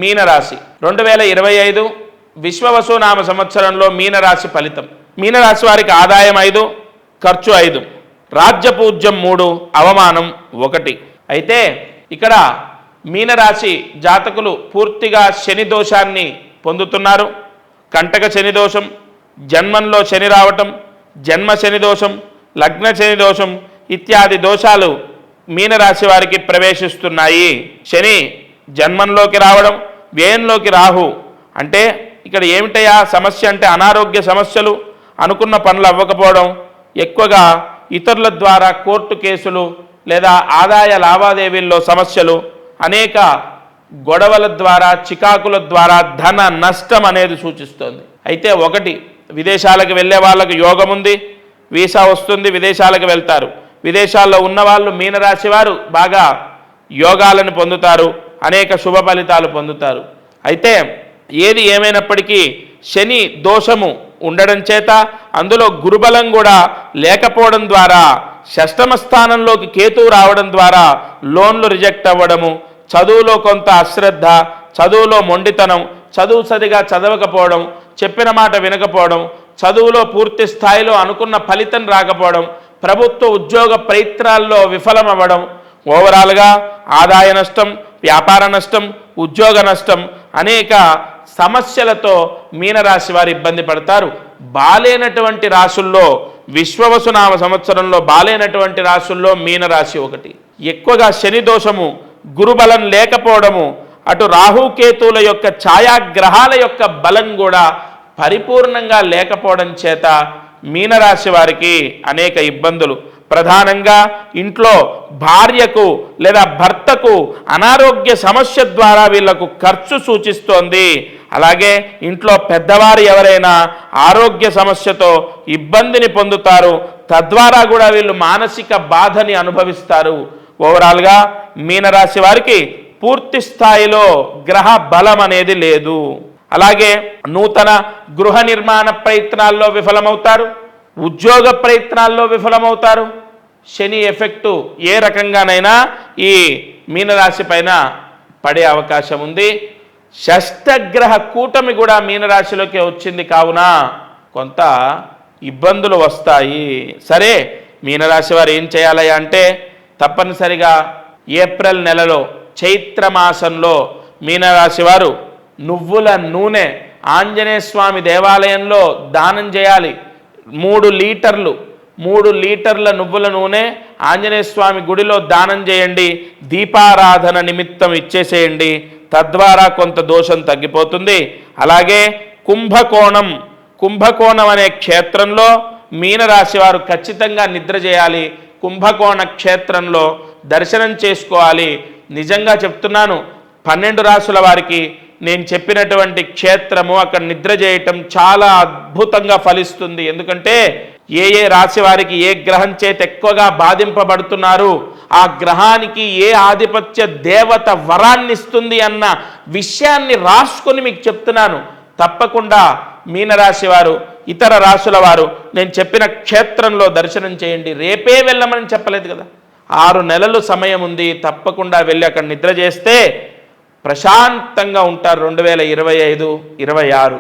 మీనరాశి 2025 విశ్వవసునామ సంవత్సరంలో మీనరాశి ఫలితం. మీనరాశి వారికి ఆదాయం 5, ఖర్చు 5, రాజ్యపూజ్యం 3, అవమానం 1. అయితే ఇక్కడ మీనరాశి జాతకులు పూర్తిగా శని దోషాన్ని పొందుతున్నారు. కంటక శని దోషం, జన్మంలో శని రావటం, జన్మ శని దోషం, లగ్న శని దోషం ఇత్యాది దోషాలు మీనరాశి వారికి ప్రవేశిస్తున్నాయి. శని జన్మంలోకి రావడం, వ్యయంలోకి రాహు అంటే ఇక్కడ ఏమిటయా సమస్య అంటే అనారోగ్య సమస్యలు, అనుకున్న పనులు అవ్వకపోవడం, ఎక్కువగా ఇతరుల ద్వారా కోర్టు కేసులు లేదా ఆదాయ లావాదేవీల్లో సమస్యలు, అనేక గొడవల ద్వారా చికాకుల ద్వారా ధన నష్టం అనేది సూచిస్తోంది. అయితే 1 విదేశాలకు వెళ్ళే వాళ్ళకు యోగం ఉంది, వీసా వస్తుంది, విదేశాలకు వెళ్తారు. విదేశాల్లో ఉన్నవాళ్ళు మీనరాశి వారు బాగా యోగాలను పొందుతారు, అనేక శుభ ఫలితాలు పొందుతారు. అయితే ఏది ఏమైనప్పటికీ శని దోషము ఉండడం చేత అందులో గురుబలం కూడా లేకపోవడం ద్వారా షష్టమ స్థానంలోకి కేతువు రావడం ద్వారా లోన్లు రిజెక్ట్ అవ్వడము, చదువులో కొంత అశ్రద్ధ, చదువులో మొండితనం, చదువు సరిగా చదవకపోవడం, చెప్పిన మాట వినకపోవడం, చదువులో పూర్తి స్థాయిలో అనుకున్న ఫలితం రాకపోవడం, ప్రభుత్వ ఉద్యోగ ప్రయత్నాల్లో విఫలమవ్వడం, ఓవరాల్గా ఆదాయ నష్టం, వ్యాపార నష్టం, ఉద్యోగ నష్టం, అనేక సమస్యలతో మీనరాశి వారు ఇబ్బంది పడతారు. బాలేనటువంటి రాశుల్లో విశ్వవసునామ సంవత్సరంలో బాలేనటువంటి రాశుల్లో మీనరాశి 1. ఎక్కువగా శని దోషము, గురుబలం లేకపోవడము, అటు రాహుకేతువుల యొక్క ఛాయాగ్రహాల యొక్క బలం కూడా పరిపూర్ణంగా లేకపోవడం చేత మీనరాశి వారికి అనేక ఇబ్బందులు. ప్రధానంగా ఇంట్లో భార్యకు లేదా భర్తకు అనారోగ్య సమస్య ద్వారా వీళ్లకు ఖర్చు సూచిస్తోంది. అలాగే ఇంట్లో పెద్దవారు ఎవరైనా ఆరోగ్య సమస్యతో ఇబ్బందిని పొందుతారు, తద్వారా కూడా వీళ్ళు మానసిక బాధని అనుభవిస్తారు. ఓవరాల్గా మీనరాశి వారికి పూర్తి స్థాయిలో గ్రహ బలం అనేది లేదు. అలాగే నూతన గృహ నిర్మాణ ప్రయత్నాల్లో విఫలమవుతారు, ఉద్యోగ ప్రయత్నాల్లో విఫలమవుతారు. శని ఎఫెక్టు ఏ రకంగానైనా ఈ మీనరాశి పైన పడే అవకాశం ఉంది. షష్టగ్రహ కూటమి కూడా మీనరాశిలోకి వచ్చింది కావున కొంత ఇబ్బందులు వస్తాయి. సరే, మీనరాశి వారు ఏం చేయాలి అంటే తప్పనిసరిగా ఏప్రిల్ నెలలో చైత్రమాసంలో మీనరాశి వారు నువ్వుల నూనె ఆంజనేయ స్వామి దేవాలయంలో దానం చేయాలి. 3 లీటర్ల నువ్వుల నూనె ఆంజనేయ స్వామి గుడిలో దానం చేయండి. దీపారాధన నిమిత్తం ఇచ్చేసేయండి, తద్వారా కొంత దోషం తగ్గిపోతుంది. అలాగే కుంభకోణం అనే క్షేత్రంలో మీనరాశి వారు ఖచ్చితంగా నిద్ర చేయాలి. కుంభకోణ క్షేత్రంలో దర్శనం చేసుకోవాలి. నిజంగా చెప్తున్నాను, 12 రాశుల వారికి నేను చెప్పినటువంటి క్షేత్రము అక్కడ నిద్ర చేయటం చాలా అద్భుతంగా ఫలిస్తుంది. ఎందుకంటే ఏ రాశి వారికి ఏ గ్రహం చేత ఎక్కువగా బాధింపబడుతున్నారు, ఆ గ్రహానికి ఏ ఆధిపత్య దేవత వరాన్ని ఇస్తుంది అన్న విషయాన్ని రాసుకొని మీకు చెప్తున్నాను. తప్పకుండా మీనరాశి వారు, ఇతర రాశుల వారు నేను చెప్పిన క్షేత్రంలో దర్శనం చేయండి. రేపే వెళ్ళమని చెప్పలేదు కదా, 6 నెలలు సమయం ఉంది. తప్పకుండా వెళ్ళి అక్కడ నిద్ర చేస్తే ప్రశాంతంగా ఉంటారు 2025, 26.